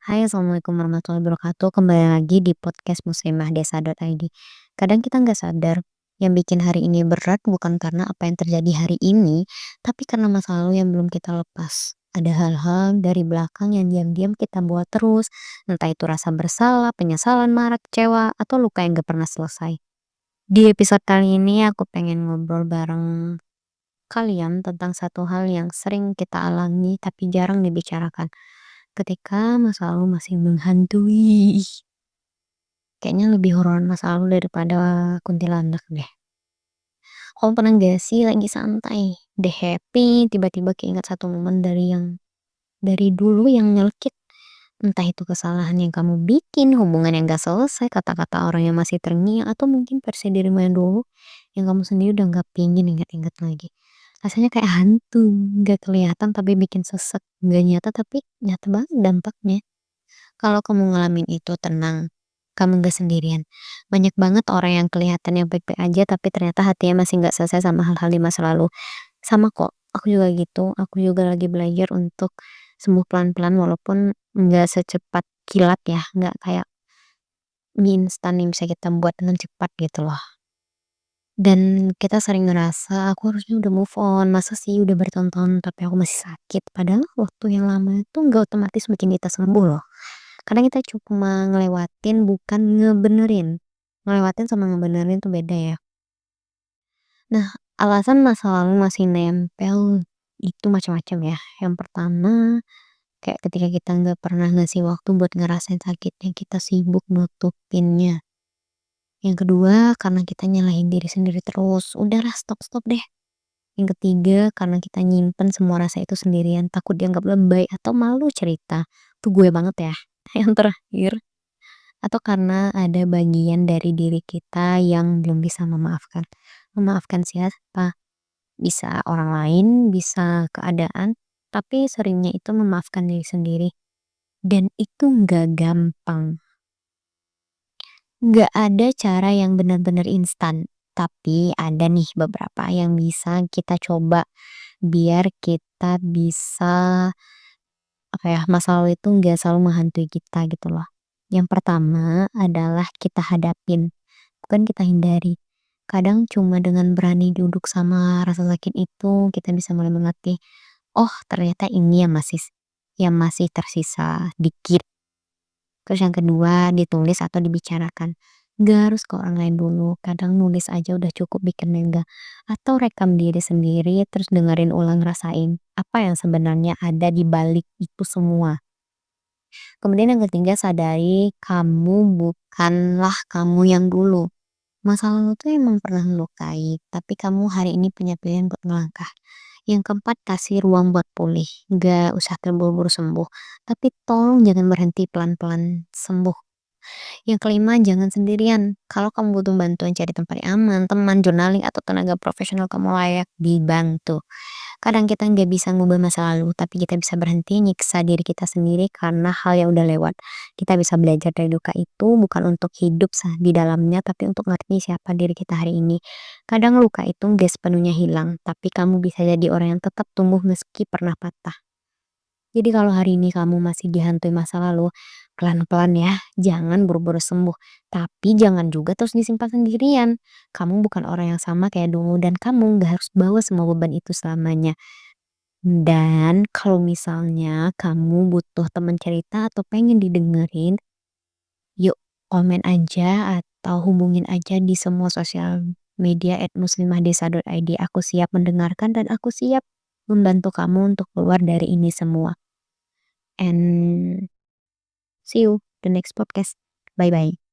Hai, assalamualaikum warahmatullahi wabarakatuh. Kembali lagi di podcast muslimah.desa.id. Kadang kita nggak sadar, yang bikin hari ini berat bukan karena apa yang terjadi hari ini, tapi karena masa lalu yang belum kita lepas. Ada hal-hal dari belakang yang diam-diam kita bawa terus, entah itu rasa bersalah, penyesalan, marah, kecewa, atau luka yang gak pernah selesai. Di episode kali ini aku pengen ngobrol bareng kalian tentang satu hal yang sering kita alami tapi jarang dibicarakan. Ketika masa lalu masih menghantui. Kayaknya lebih horor masa lalu daripada kuntilanak deh. Kamu pernah gak sih lagi santai, deh happy, tiba-tiba keinget satu momen dari dulu yang nyelkit. Entah itu kesalahan yang kamu bikin, hubungan yang gak selesai, kata-kata orang yang masih terngiang, atau mungkin versi dirimu yang dulu yang kamu sendiri udah gak pingin ingat-ingat lagi. Rasanya kayak hantu, gak kelihatan tapi bikin sesek, gak nyata tapi nyata banget dampaknya. Kalau kamu ngalamin itu tenang, kamu gak sendirian. Banyak banget orang yang kelihatannya baik-baik aja tapi ternyata hatinya masih gak selesai sama hal-hal di masa lalu. Sama kok, aku juga gitu, aku juga lagi belajar untuk sembuh pelan-pelan walaupun nggak secepat kilat ya, nggak kayak mie instan yang bisa kita buat dengan cepat gitu loh. Dan kita sering ngerasa aku harusnya udah move on, masa sih udah bertahun-tahun tapi aku masih sakit. Padahal waktu yang lama itu nggak otomatis bikin kita sembuh loh. Kadang kita cuma ngelewatin bukan ngebenerin. Ngelewatin sama ngebenerin tuh beda ya. Nah, alasan masa lalu masih nempel itu macam-macam ya. Yang pertama, kayak ketika kita nggak pernah ngasih waktu buat ngerasain sakitnya, kita sibuk nutupinnya. Yang kedua, karena kita nyalahin diri sendiri terus. Udahlah, stop-stop deh. Yang ketiga, karena kita nyimpen semua rasa itu sendirian, takut dianggap lebay atau malu cerita. Itu gue banget ya. Yang terakhir, atau karena ada bagian dari diri kita yang belum bisa memaafkan. Memaafkan siapa? Bisa orang lain, bisa keadaan, tapi seringnya itu memaafkan diri sendiri. Dan itu nggak gampang. Nggak ada cara yang benar-benar instan. Tapi ada nih beberapa yang bisa kita coba biar kita bisa apa ya, masa lalu itu nggak selalu menghantui kita gitu loh. Yang pertama adalah kita hadapin, bukan kita hindari. Kadang cuma dengan berani duduk sama rasa sakit itu kita bisa mulai mengerti, oh ternyata ini yang masih tersisa dikit. Terus yang kedua ditulis atau dibicarakan. Gak harus ke orang lain dulu, kadang nulis aja udah cukup bikin lega. Atau rekam diri sendiri terus dengerin ulang rasain apa yang sebenarnya ada di balik itu semua. Kemudian yang ketiga sadari kamu bukanlah kamu yang dulu. Masa lalu tuh emang pernah melukai, tapi kamu hari ini punya pilihan buat melangkah. Yang keempat, kasih ruang buat pulih. Gak usah terburu-buru sembuh, tapi tolong jangan berhenti pelan-pelan sembuh. Yang kelima, jangan sendirian. Kalau kamu butuh bantuan cari tempat yang aman, teman, journaling, atau tenaga profesional, kamu layak dibantu. Kadang kita nggak bisa ngubah masa lalu, tapi kita bisa berhenti nyiksa diri kita sendiri karena hal yang udah lewat. Kita bisa belajar dari duka itu bukan untuk hidup di dalamnya, tapi untuk ngerti siapa diri kita hari ini. Kadang luka itu nggak sepenuhnya hilang, tapi kamu bisa jadi orang yang tetap tumbuh meski pernah patah. Jadi kalau hari ini kamu masih dihantui masa lalu, pelan-pelan ya, jangan buru-buru sembuh. Tapi jangan juga terus disimpan sendirian. Kamu bukan orang yang sama kayak dulu dan kamu gak harus bawa semua beban itu selamanya. Dan kalau misalnya kamu butuh teman cerita atau pengen didengerin, yuk komen aja atau hubungin aja di semua sosial media @muslimah.desa.id. Aku siap mendengarkan dan aku siap membantu kamu untuk keluar dari ini semua. And see you the next podcast. Bye bye.